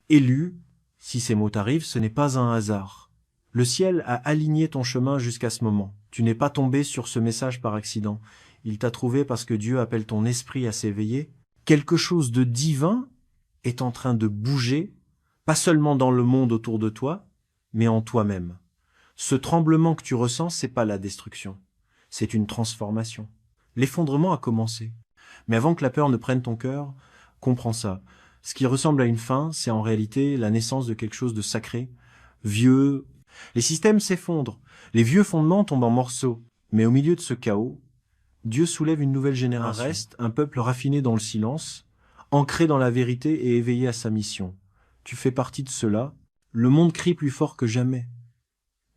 Élu, si ces mots t'arrivent, ce n'est pas un hasard. Le ciel a aligné ton chemin jusqu'à ce moment. Tu n'es pas tombé sur ce message par accident. Il t'a trouvé parce que Dieu appelle ton esprit à s'éveiller. Quelque chose de divin est en train de bouger, pas seulement dans le monde autour de toi, mais en toi-même. Ce tremblement que tu ressens, c'est pas la destruction. C'est une transformation. L'effondrement a commencé. Mais avant que la peur ne prenne ton cœur, comprends ça. Ce qui ressemble à une fin, c'est en réalité la naissance de quelque chose de sacré, vieux. Les systèmes s'effondrent, les vieux fondements tombent en morceaux. Mais au milieu de ce chaos, Dieu soulève une nouvelle génération. Reste un peuple raffiné dans le silence, ancré dans la vérité et éveillé à sa mission. Tu fais partie de cela. Le monde crie plus fort que jamais.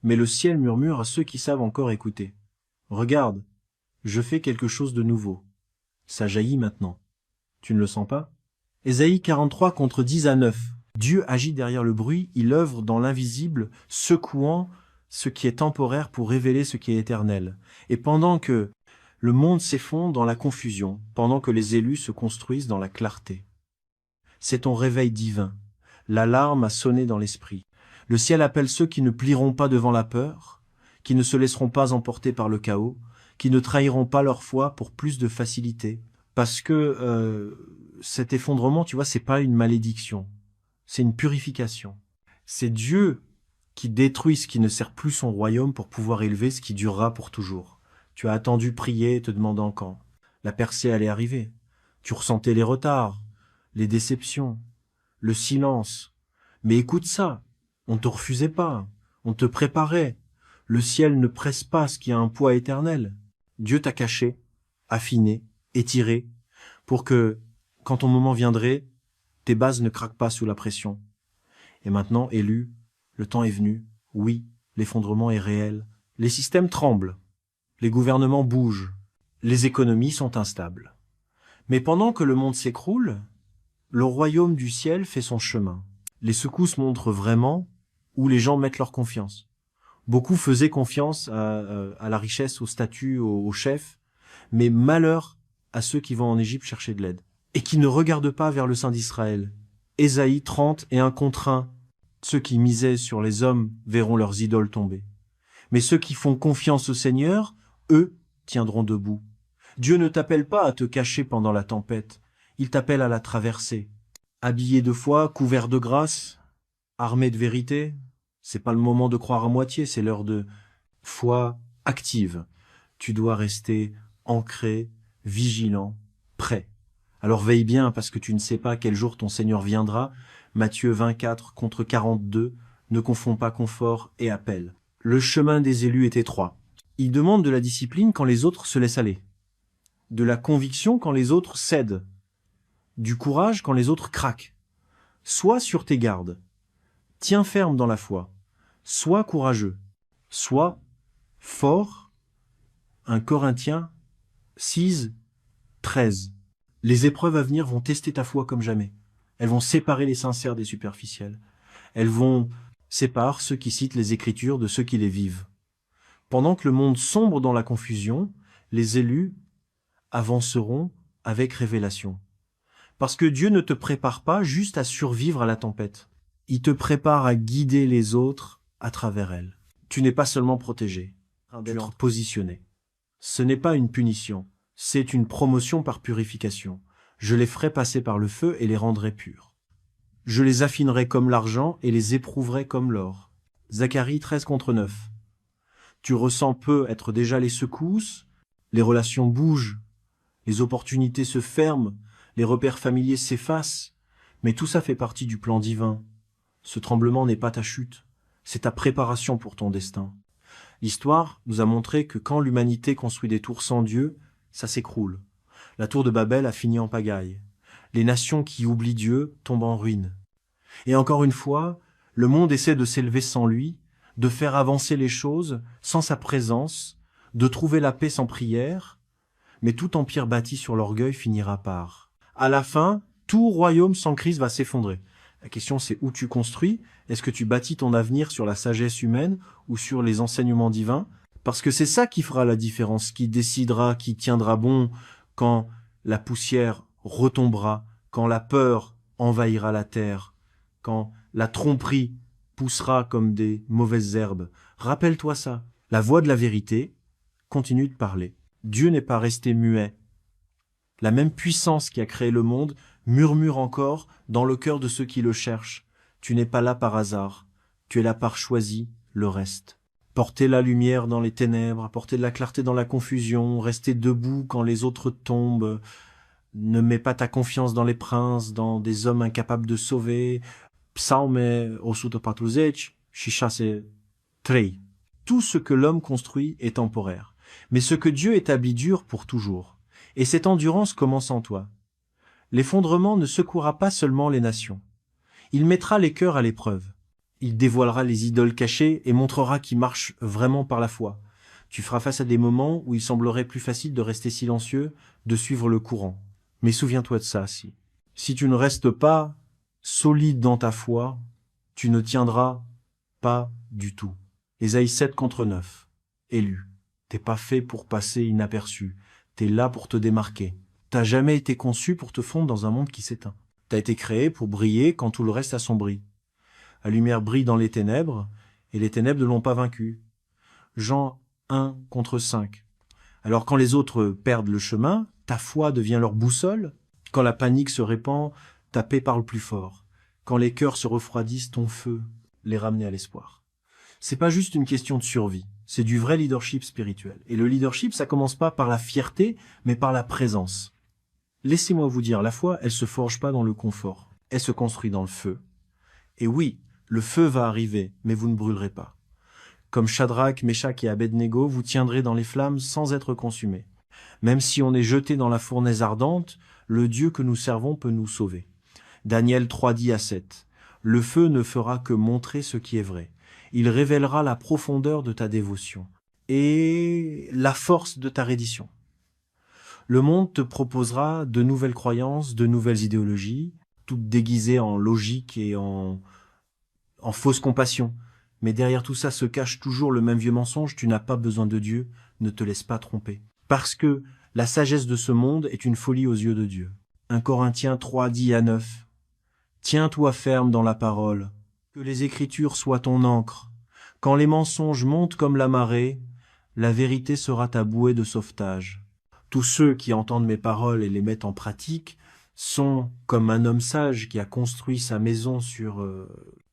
Mais le ciel murmure à ceux qui savent encore écouter. Regarde, je fais quelque chose de nouveau. Ça jaillit maintenant. Tu ne le sens pas? Ésaïe 43 contre 10 à 9. Dieu agit derrière le bruit, il œuvre dans l'invisible, secouant ce qui est temporaire pour révéler ce qui est éternel. Et pendant que le monde s'effondre dans la confusion, pendant que les élus se construisent dans la clarté. C'est ton réveil divin. L'alarme a sonné dans l'esprit. Le ciel appelle ceux qui ne plieront pas devant la peur, qui ne se laisseront pas emporter par le chaos, qui ne trahiront pas leur foi pour plus de facilité. Parce que cet effondrement, tu vois, c'est pas une malédiction, c'est une purification. C'est Dieu qui détruit ce qui ne sert plus son royaume pour pouvoir élever ce qui durera pour toujours. Tu as attendu prier, te demandant quand. La percée allait arriver. Tu ressentais les retards, les déceptions, le silence. Mais écoute ça, on te refusait pas, on te préparait. Le ciel ne presse pas ce qui a un poids éternel. Dieu t'a caché, affiné, étiré, pour que, quand ton moment viendrait, tes bases ne craquent pas sous la pression. Et maintenant, élu, le temps est venu. Oui, l'effondrement est réel. Les systèmes tremblent. Les gouvernements bougent. Les économies sont instables. Mais pendant que le monde s'écroule, le royaume du ciel fait son chemin. Les secousses montrent vraiment où les gens mettent leur confiance. Beaucoup faisaient confiance à la richesse, au statut, au chef, mais malheur à ceux qui vont en Égypte chercher de l'aide et qui ne regardent pas vers le sein d'Israël. Ésaïe 30 et 1 contre 1. Ceux qui misaient sur les hommes verront leurs idoles tomber. Mais ceux qui font confiance au Seigneur, eux, tiendront debout. Dieu ne t'appelle pas à te cacher pendant la tempête. Il t'appelle à la traverser. Habillé de foi, couvert de grâce, armé de vérité, c'est pas le moment de croire à moitié, c'est l'heure de foi active. Tu dois rester ancré, vigilant, prêt. Alors veille bien parce que tu ne sais pas quel jour ton Seigneur viendra. Matthieu 24 contre 42, ne confonds pas confort et appel. Le chemin des élus est étroit. Il demande de la discipline quand les autres se laissent aller, de la conviction quand les autres cèdent, du courage quand les autres craquent. Sois sur tes gardes, tiens ferme dans la foi, sois courageux, sois fort. 1 Corinthiens 6, 13. Les épreuves à venir vont tester ta foi comme jamais. Elles vont séparer les sincères des superficiels. Elles vont séparer ceux qui citent les Écritures de ceux qui les vivent. Pendant que le monde sombre dans la confusion, les élus avanceront avec révélation. Parce que Dieu ne te prépare pas juste à survivre à la tempête. Il te prépare à guider les autres à travers elle. Tu n'es pas seulement protégé, tu es positionné. Ce n'est pas une punition, c'est une promotion par purification. Je les ferai passer par le feu et les rendrai purs. Je les affinerai comme l'argent et les éprouverai comme l'or. Zacharie 13 contre 9. Tu ressens peu être déjà les secousses, les relations bougent, les opportunités se ferment, les repères familiers s'effacent, mais tout ça fait partie du plan divin. Ce tremblement n'est pas ta chute, c'est ta préparation pour ton destin. L'histoire nous a montré que quand l'humanité construit des tours sans Dieu, ça s'écroule. La tour de Babel a fini en pagaille. Les nations qui oublient Dieu tombent en ruine. Et encore une fois, le monde essaie de s'élever sans lui, de faire avancer les choses sans sa présence, de trouver la paix sans prière, mais tout empire bâti sur l'orgueil finira par. À la fin, tout royaume sans Christ va s'effondrer. La question c'est où tu construis. Est-ce que tu bâtis ton avenir sur la sagesse humaine ou sur les enseignements divins? Parce que c'est ça qui fera la différence, qui décidera, qui tiendra bon quand la poussière retombera, quand la peur envahira la terre, quand la tromperie poussera comme des mauvaises herbes. Rappelle-toi ça. La voix de la vérité continue de parler. Dieu n'est pas resté muet. La même puissance qui a créé le monde murmure encore dans le cœur de ceux qui le cherchent. Tu n'es pas là par hasard. Tu es là par choisi, le reste. Porter la lumière dans les ténèbres, apporter de la clarté dans la confusion, rester debout quand les autres tombent. Ne mets pas ta confiance dans les princes, dans des hommes incapables de sauver. Psalme 140, Shisha c'est 3. Tout ce que l'homme construit est temporaire. Mais ce que Dieu établit dure pour toujours. Et cette endurance commence en toi. L'effondrement ne secouera pas seulement les nations. Il mettra les cœurs à l'épreuve. Il dévoilera les idoles cachées et montrera qui marche vraiment par la foi. Tu feras face à des moments où il semblerait plus facile de rester silencieux, de suivre le courant. Mais souviens-toi de ça, si tu ne restes pas solide dans ta foi, tu ne tiendras pas du tout. Ésaïe 7:9. Élu. T'es pas fait pour passer inaperçu. T'es là pour te démarquer. T'as jamais été conçu pour te fondre dans un monde qui s'éteint. T'as été créé pour briller quand tout le reste assombrit. La lumière brille dans les ténèbres, et les ténèbres ne l'ont pas vaincu. Jean 1:5. Alors quand les autres perdent le chemin, ta foi devient leur boussole. Quand la panique se répand, ta paix parle plus fort. Quand les cœurs se refroidissent, ton feu les ramener à l'espoir. C'est pas juste une question de survie, c'est du vrai leadership spirituel. Et le leadership, ça commence pas par la fierté, mais par la présence. Laissez-moi vous dire, la foi, elle se forge pas dans le confort, elle se construit dans le feu. Et oui, le feu va arriver, mais vous ne brûlerez pas. Comme Shadrach, Meshach et Abednego, vous tiendrez dans les flammes sans être consumés. Même si on est jeté dans la fournaise ardente, le Dieu que nous servons peut nous sauver. Daniel 3:10-7. Le feu ne fera que montrer ce qui est vrai. Il révélera la profondeur de ta dévotion et la force de ta reddition. Le monde te proposera de nouvelles croyances, de nouvelles idéologies, toutes déguisées en logique et en fausse compassion. Mais derrière tout ça se cache toujours le même vieux mensonge, tu n'as pas besoin de Dieu, ne te laisse pas tromper. Parce que la sagesse de ce monde est une folie aux yeux de Dieu. 1 Corinthiens 3:10-9. Tiens-toi ferme dans la parole, que les Écritures soient ton encre. Quand les mensonges montent comme la marée, la vérité sera ta bouée de sauvetage. Tous ceux qui entendent mes paroles et les mettent en pratique sont comme un homme sage qui a construit sa maison sur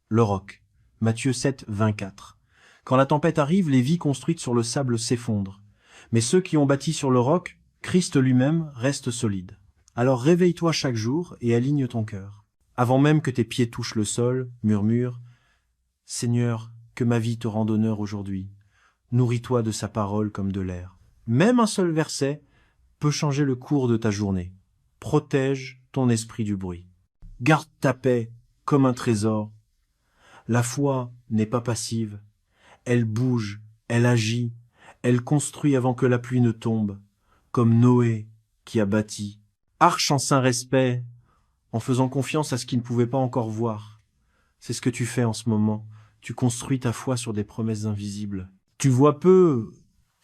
le roc. Matthieu 7:24. Quand la tempête arrive, les vies construites sur le sable s'effondrent. Mais ceux qui ont bâti sur le roc, Christ lui-même, restent solides. Alors réveille-toi chaque jour et aligne ton cœur. Avant même que tes pieds touchent le sol, murmure « Seigneur, que ma vie te rende honneur aujourd'hui. Nourris-toi de sa parole comme de l'air. » Même un seul verset peut changer le cours de ta journée. Protège ton esprit du bruit. Garde ta paix comme un trésor. La foi n'est pas passive. Elle bouge, elle agit, elle construit avant que la pluie ne tombe, comme Noé qui a bâti. Arche en saint respect, en faisant confiance à ce qu'il ne pouvait pas encore voir. C'est ce que tu fais en ce moment. Tu construis ta foi sur des promesses invisibles. Tu vois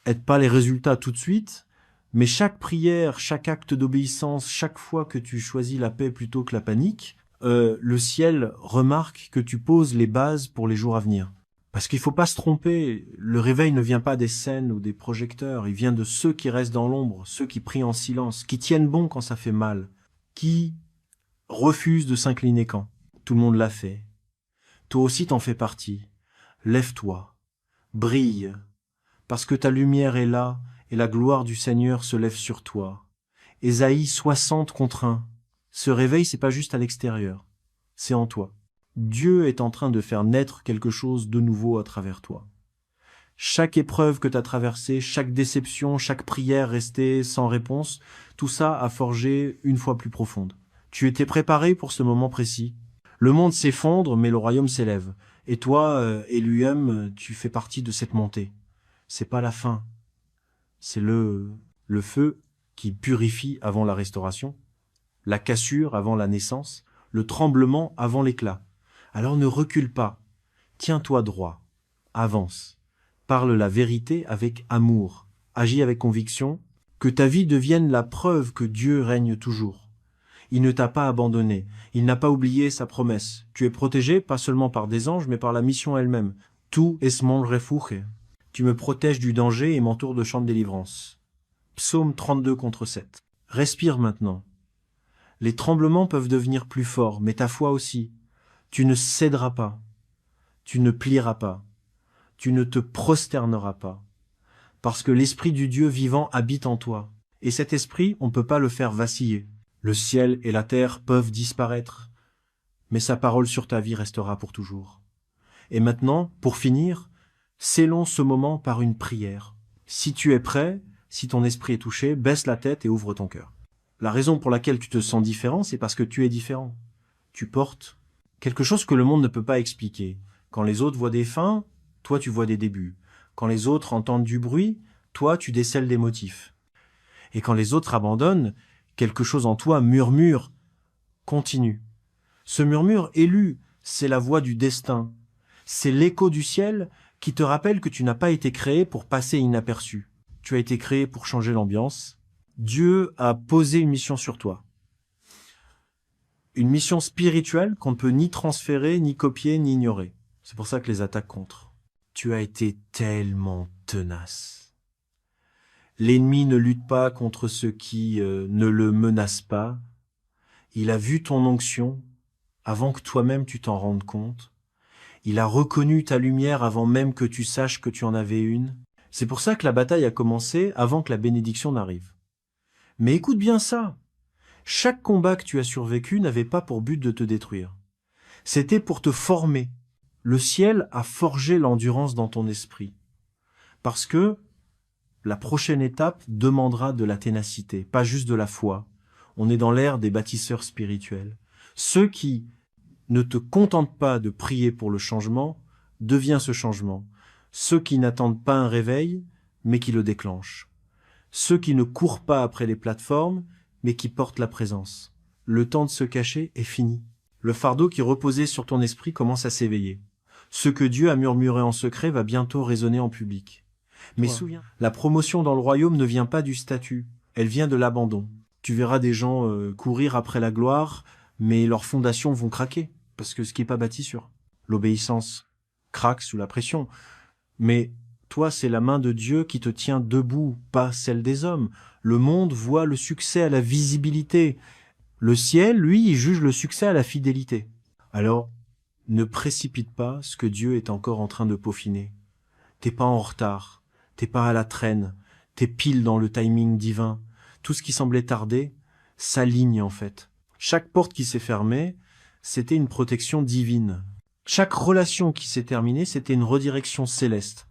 être pas les résultats tout de suite, mais chaque prière, chaque acte d'obéissance, chaque fois que tu choisis la paix plutôt que la panique, le ciel remarque que tu poses les bases pour les jours à venir. Parce qu'il faut pas se tromper, le réveil ne vient pas des scènes ou des projecteurs, il vient de ceux qui restent dans l'ombre, ceux qui prient en silence, qui tiennent bon quand ça fait mal, qui refusent de s'incliner quand tout le monde l'a fait. Toi aussi t'en fais partie. Lève-toi, brille, parce que ta lumière est là et la gloire du Seigneur se lève sur toi. Ésaïe 60:1. Ce réveil, c'est pas juste à l'extérieur, c'est en toi. Dieu est en train de faire naître quelque chose de nouveau à travers toi. Chaque épreuve que tu as traversée, chaque déception, chaque prière restée sans réponse, tout ça a forgé une foi plus profonde. Tu étais préparé pour ce moment précis. Le monde s'effondre, mais le royaume s'élève. Et toi, Eluem, tu fais partie de cette montée. C'est pas la fin. C'est le feu qui purifie avant la restauration, la cassure avant la naissance, le tremblement avant l'éclat. Alors ne recule pas, tiens-toi droit, avance, parle la vérité avec amour, agis avec conviction, que ta vie devienne la preuve que Dieu règne toujours. Il ne t'a pas abandonné. Il n'a pas oublié sa promesse. Tu es protégé, pas seulement par des anges, mais par la mission elle-même. Tu es mon refugio. Tu me protèges du danger et m'entoures de chants de délivrance. Psaume 32 contre 7. Respire maintenant. Les tremblements peuvent devenir plus forts, mais ta foi aussi. Tu ne céderas pas. Tu ne plieras pas. Tu ne te prosterneras pas. Parce que l'esprit du Dieu vivant habite en toi. Et cet esprit, on ne peut pas le faire vaciller. Le ciel et la terre peuvent disparaître, mais sa parole sur ta vie restera pour toujours. Et maintenant, pour finir, scellons ce moment par une prière. Si tu es prêt, si ton esprit est touché, baisse la tête et ouvre ton cœur. La raison pour laquelle tu te sens différent, c'est parce que tu es différent. Tu portes quelque chose que le monde ne peut pas expliquer. Quand les autres voient des fins, toi tu vois des débuts. Quand les autres entendent du bruit, toi tu décèles des motifs. Et quand les autres abandonnent, quelque chose en toi murmure, continue. Ce murmure élu, c'est la voix du destin. C'est l'écho du ciel qui te rappelle que tu n'as pas été créé pour passer inaperçu. Tu as été créé pour changer l'ambiance. Dieu a posé une mission sur toi. Une mission spirituelle qu'on ne peut ni transférer, ni copier, ni ignorer. C'est pour ça que les attaques contre. Tu as été tellement tenace. L'ennemi ne lutte pas contre ceux qui ne le menacent pas. Il a vu ton onction avant que toi-même tu t'en rendes compte. Il a reconnu ta lumière avant même que tu saches que tu en avais une. C'est pour ça que la bataille a commencé avant que la bénédiction n'arrive. Mais écoute bien ça. Chaque combat que tu as survécu n'avait pas pour but de te détruire. C'était pour te former. Le ciel a forgé l'endurance dans ton esprit. Parce que la prochaine étape demandera de la ténacité, pas juste de la foi. On est dans l'ère des bâtisseurs spirituels. Ceux qui ne te contentent pas de prier pour le changement, deviennent ce changement. Ceux qui n'attendent pas un réveil, mais qui le déclenchent. Ceux qui ne courent pas après les plateformes, mais qui portent la présence. Le temps de se cacher est fini. Le fardeau qui reposait sur ton esprit commence à s'éveiller. Ce que Dieu a murmuré en secret va bientôt résonner en public. Mais souviens, la promotion dans le royaume ne vient pas du statut, elle vient de l'abandon. Tu verras des gens courir après la gloire, mais leurs fondations vont craquer, parce que ce qui n'est pas bâti sur l'obéissance craque sous la pression. Mais toi, c'est la main de Dieu qui te tient debout, pas celle des hommes. Le monde voit le succès à la visibilité. Le ciel, lui, il juge le succès à la fidélité. Alors, ne précipite pas ce que Dieu est encore en train de peaufiner. T'es pas en retard, t'es pas à la traîne, t'es pile dans le timing divin. Tout ce qui semblait tarder s'aligne en fait. Chaque porte qui s'est fermée, c'était une protection divine. Chaque relation qui s'est terminée, c'était une redirection céleste.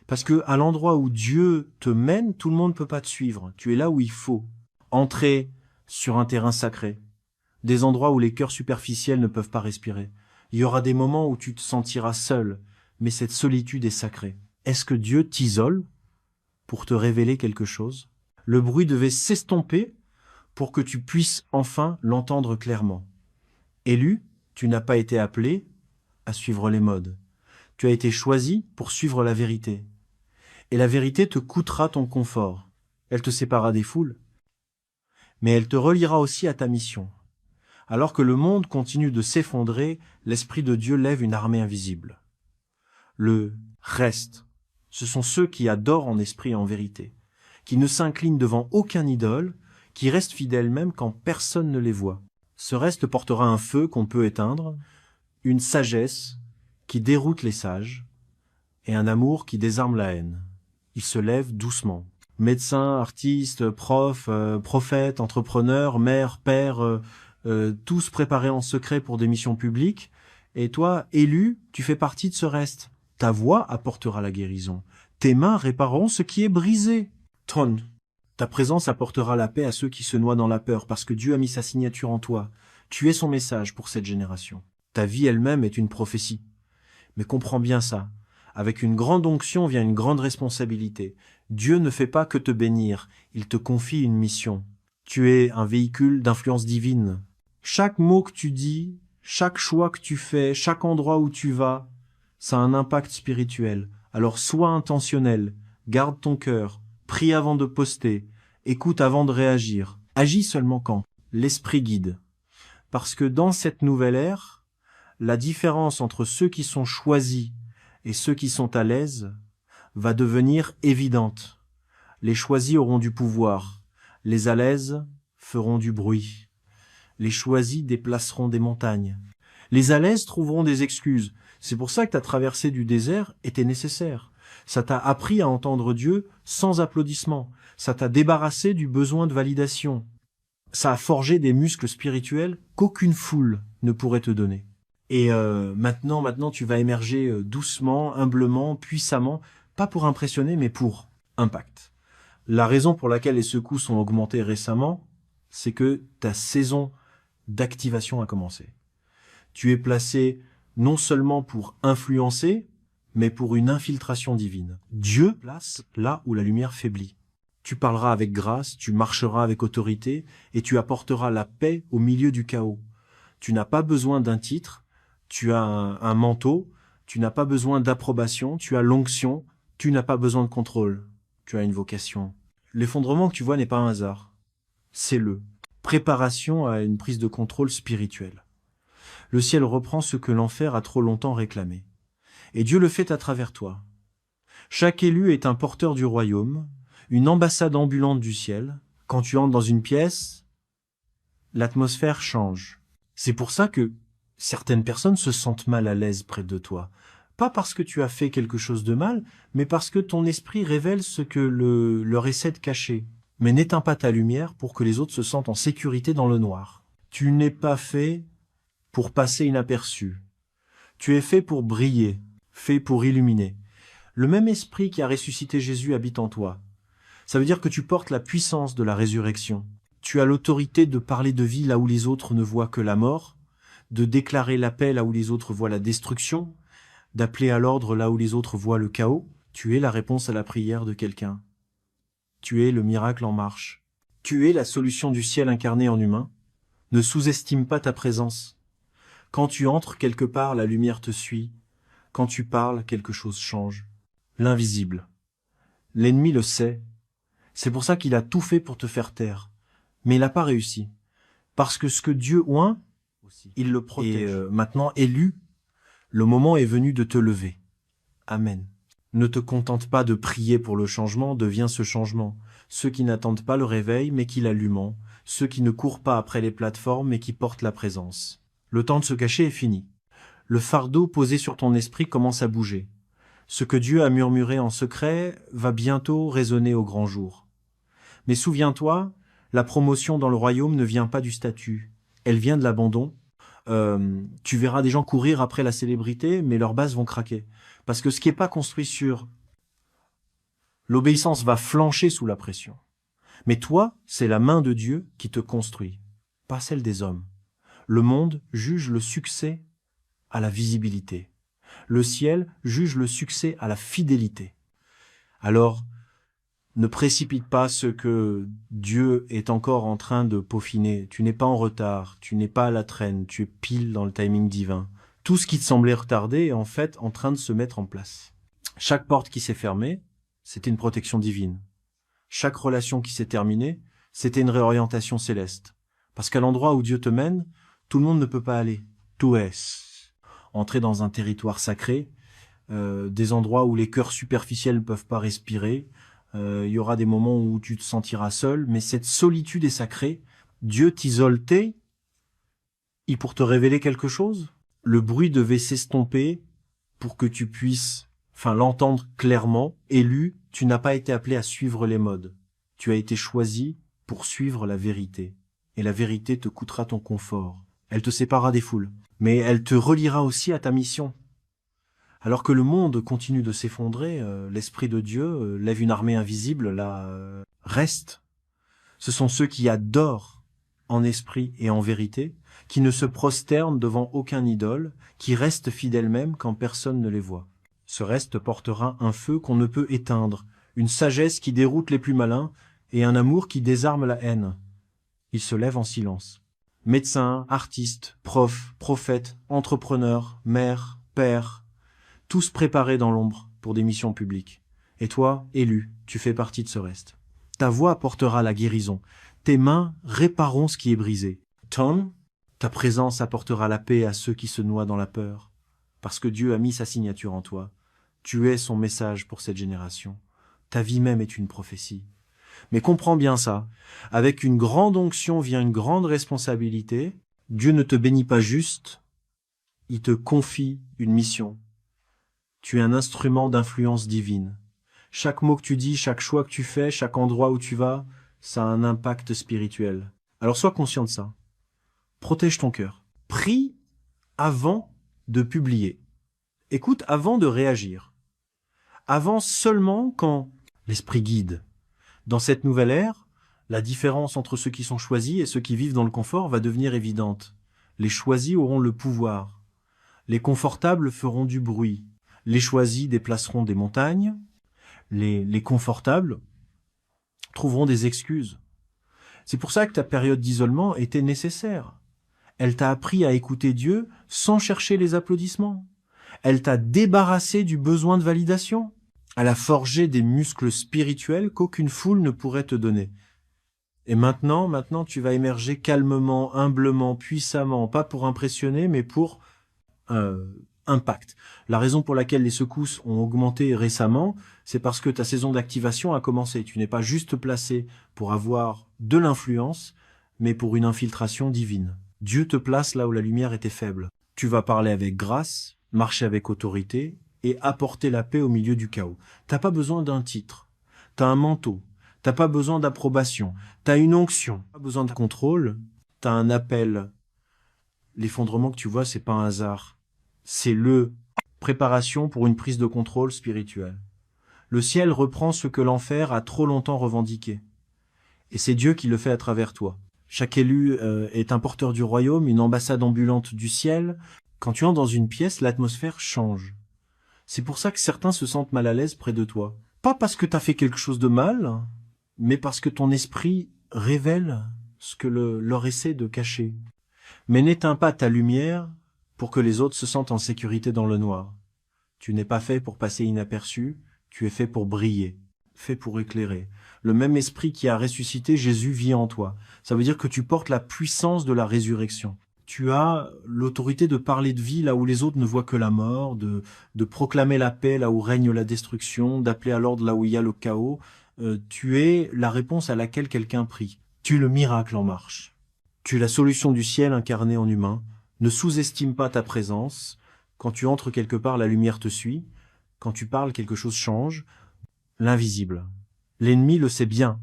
Parce que à l'endroit où Dieu te mène, tout le monde ne peut pas te suivre. Tu es là où il faut. Entrer sur un terrain sacré. Des endroits où les cœurs superficiels ne peuvent pas respirer. Il y aura des moments où tu te sentiras seul, mais cette solitude est sacrée. Est-ce que Dieu t'isole pour te révéler quelque chose? Le bruit devait s'estomper pour que tu puisses enfin l'entendre clairement. Élu, tu n'as pas été appelé à suivre les modes. Tu as été choisi pour suivre la vérité. Et la vérité te coûtera ton confort. Elle te séparera des foules, mais elle te reliera aussi à ta mission. Alors que le monde continue de s'effondrer, l'Esprit de Dieu lève une armée invisible. Le reste, ce sont ceux qui adorent en esprit et en vérité, qui ne s'inclinent devant aucun idole, qui restent fidèles même quand personne ne les voit. Ce reste portera un feu qu'on peut éteindre, une sagesse qui déroute les sages, et un amour qui désarme la haine. Il se lève doucement. Médecins, artistes, profs, prophètes, entrepreneurs, mères, pères, tous préparés en secret pour des missions publiques. Et toi, élu, tu fais partie de ce reste. Ta voix apportera la guérison. Tes mains répareront ce qui est brisé. Ta présence apportera la paix à ceux qui se noient dans la peur, parce que Dieu a mis sa signature en toi. Tu es son message pour cette génération. Ta vie elle-même est une prophétie. Mais comprends bien ça. Avec une grande onction vient une grande responsabilité. Dieu ne fait pas que te bénir, il te confie une mission. Tu es un véhicule d'influence divine. Chaque mot que tu dis, chaque choix que tu fais, chaque endroit où tu vas, ça a un impact spirituel. Alors sois intentionnel, garde ton cœur, prie avant de poster, écoute avant de réagir. Agis seulement quand l'esprit guide. Parce que dans cette nouvelle ère, la différence entre ceux qui sont choisis et ceux qui sont à l'aise va devenir évidente. Les choisis auront du pouvoir, les à l'aise feront du bruit. Les choisis déplaceront des montagnes. Les à l'aise trouveront des excuses. C'est pour ça que ta traversée du désert était nécessaire. Ça t'a appris à entendre Dieu sans applaudissements. Ça t'a débarrassé du besoin de validation. Ça a forgé des muscles spirituels qu'aucune foule ne pourrait te donner. Et maintenant, tu vas émerger doucement, humblement, puissamment, pas pour impressionner, mais pour impact. La raison pour laquelle les secousses ont augmenté récemment, c'est que ta saison d'activation a commencé. Tu es placé non seulement pour influencer, mais pour une infiltration divine. Dieu place là où la lumière faiblit. Tu parleras avec grâce, tu marcheras avec autorité, et tu apporteras la paix au milieu du chaos. Tu n'as pas besoin d'un titre, tu as un manteau, tu n'as pas besoin d'approbation, tu as l'onction, tu n'as pas besoin de contrôle, tu as une vocation. L'effondrement que tu vois n'est pas un hasard, c'est le préparation à une prise de contrôle spirituelle. Le ciel reprend ce que l'enfer a trop longtemps réclamé. Et Dieu le fait à travers toi. Chaque élu est un porteur du royaume, une ambassade ambulante du ciel. Quand tu entres dans une pièce, l'atmosphère change. C'est pour ça que certaines personnes se sentent mal à l'aise près de toi. Pas parce que tu as fait quelque chose de mal, mais parce que ton esprit révèle ce que leur essaie de cacher. Mais n'éteins pas ta lumière pour que les autres se sentent en sécurité dans le noir. Tu n'es pas fait pour passer inaperçu. Tu es fait pour briller, fait pour illuminer. Le même esprit qui a ressuscité Jésus habite en toi. Ça veut dire que tu portes la puissance de la résurrection. Tu as l'autorité de parler de vie là où les autres ne voient que la mort, de déclarer la paix là où les autres voient la destruction, d'appeler à l'ordre là où les autres voient le chaos. Tu es la réponse à la prière de quelqu'un. Tu es le miracle en marche. Tu es la solution du ciel incarnée en humain. Ne sous-estime pas ta présence. Quand tu entres quelque part, la lumière te suit. Quand tu parles, quelque chose change. L'invisible. L'ennemi le sait. C'est pour ça qu'il a tout fait pour te faire taire. Mais il n'a pas réussi. Parce que ce que Dieu oint, il le protège. Et maintenant, élu, le moment est venu de te lever. Amen. Ne te contente pas de prier pour le changement, deviens ce changement. Ceux qui n'attendent pas le réveil, mais qui l'allument. Ceux qui ne courent pas après les plateformes, mais qui portent la présence. Le temps de se cacher est fini. Le fardeau posé sur ton esprit commence à bouger. Ce que Dieu a murmuré en secret va bientôt résonner au grand jour. Mais souviens-toi, la promotion dans le royaume ne vient pas du statut. Elle vient de l'abandon. Tu verras des gens courir après la célébrité, mais leurs bases vont craquer. Parce que ce qui n'est pas construit sur l'obéissance va flancher sous la pression. Mais toi, c'est la main de Dieu qui te construit, pas celle des hommes. Le monde juge le succès à la visibilité. Le ciel juge le succès à la fidélité. Alors, ne précipite pas ce que Dieu est encore en train de peaufiner. Tu n'es pas en retard, tu n'es pas à la traîne, tu es pile dans le timing divin. Tout ce qui te semblait retardé est en fait en train de se mettre en place. Chaque porte qui s'est fermée, c'était une protection divine. Chaque relation qui s'est terminée, c'était une réorientation céleste. Parce qu'à l'endroit où Dieu te mène, tout le monde ne peut pas aller. Tout est. Entrer dans un territoire sacré, des endroits où les cœurs superficiels ne peuvent pas respirer. Il y aura des moments où tu te sentiras seul, mais cette solitude est sacrée. Dieu t'isole pour te révéler quelque chose. Le bruit devait s'estomper pour que tu puisses l'entendre clairement. Élu, tu n'as pas été appelé à suivre les modes. Tu as été choisi pour suivre la vérité. Et la vérité te coûtera ton confort. Elle te séparera des foules. Mais elle te reliera aussi à ta mission. Alors que le monde continue de s'effondrer, l'Esprit de Dieu lève une armée invisible, là, reste. Ce sont ceux qui adorent en esprit et en vérité, qui ne se prosternent devant aucun idole, qui restent fidèles même quand personne ne les voit. Ce reste portera un feu qu'on ne peut éteindre, une sagesse qui déroute les plus malins et un amour qui désarme la haine. Il se lève en silence. Médecins, artistes, profs, prophètes, entrepreneurs, mères, pères, tous préparés dans l'ombre pour des missions publiques. Et toi, élu, tu fais partie de ce reste. Ta voix apportera la guérison. Tes mains répareront ce qui est brisé. Tom, Ta présence apportera la paix à ceux qui se noient dans la peur, parce que Dieu a mis sa signature en toi. Tu es son message pour cette génération. Ta vie même est une prophétie. Mais comprends bien ça. Avec une grande onction vient une grande responsabilité. Dieu ne te bénit pas juste, il te confie une mission. Tu es un instrument d'influence divine. Chaque mot que tu dis, chaque choix que tu fais, chaque endroit où tu vas, ça a un impact spirituel. Alors sois conscient de ça. Protège ton cœur. Prie avant de publier. Écoute avant de réagir. Avance seulement quand l'esprit guide. Dans cette nouvelle ère, la différence entre ceux qui sont choisis et ceux qui vivent dans le confort va devenir évidente. Les choisis auront le pouvoir. Les confortables feront du bruit. Les choisis déplaceront des montagnes. Les confortables trouveront des excuses. C'est pour ça que ta période d'isolement était nécessaire. Elle t'a appris à écouter Dieu sans chercher les applaudissements. Elle t'a débarrassé du besoin de validation. Elle a forgé des muscles spirituels qu'aucune foule ne pourrait te donner. Et maintenant, tu vas émerger calmement, humblement, puissamment, pas pour impressionner, mais pour impact. La raison pour laquelle les secousses ont augmenté récemment, c'est parce que ta saison d'activation a commencé. Tu n'es pas juste placé pour avoir de l'influence, mais pour une infiltration divine. Dieu te place là où la lumière était faible. Tu vas parler avec grâce, marcher avec autorité et apporter la paix au milieu du chaos. T'as pas besoin d'un titre, t'as un manteau, t'as pas besoin d'approbation, t'as une onction, pas besoin de contrôle, t'as un appel. L'effondrement que tu vois, c'est pas un hasard. C'est préparation pour une prise de contrôle spirituelle. Le ciel reprend ce que l'enfer a trop longtemps revendiqué. Et c'est Dieu qui le fait à travers toi. Chaque élu est un porteur du royaume, une ambassade ambulante du ciel. Quand tu entres dans une pièce, l'atmosphère change. C'est pour ça que certains se sentent mal à l'aise près de toi. Pas parce que tu as fait quelque chose de mal, mais parce que ton esprit révèle ce que leur essaie de cacher. Mais n'éteins pas ta lumière pour que les autres se sentent en sécurité dans le noir. Tu n'es pas fait pour passer inaperçu, tu es fait pour briller, fait pour éclairer. Le même esprit qui a ressuscité Jésus vit en toi. Ça veut dire que tu portes la puissance de la résurrection. Tu as l'autorité de parler de vie là où les autres ne voient que la mort, de proclamer la paix là où règne la destruction, d'appeler à l'ordre là où il y a le chaos. Tu es la réponse à laquelle quelqu'un prie. Tu es le miracle en marche. Tu es la solution du ciel incarnée en humain. Ne sous-estime pas ta présence. Quand tu entres quelque part, la lumière te suit. Quand tu parles, quelque chose change. L'invisible. L'ennemi le sait bien.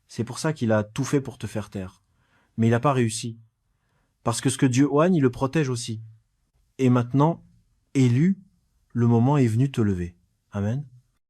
C'est pour ça qu'il a tout fait pour te faire taire. Mais il n'a pas réussi. Parce que ce que Dieu oigne, il le protège aussi. Et maintenant, élu, le moment est venu te lever. Amen.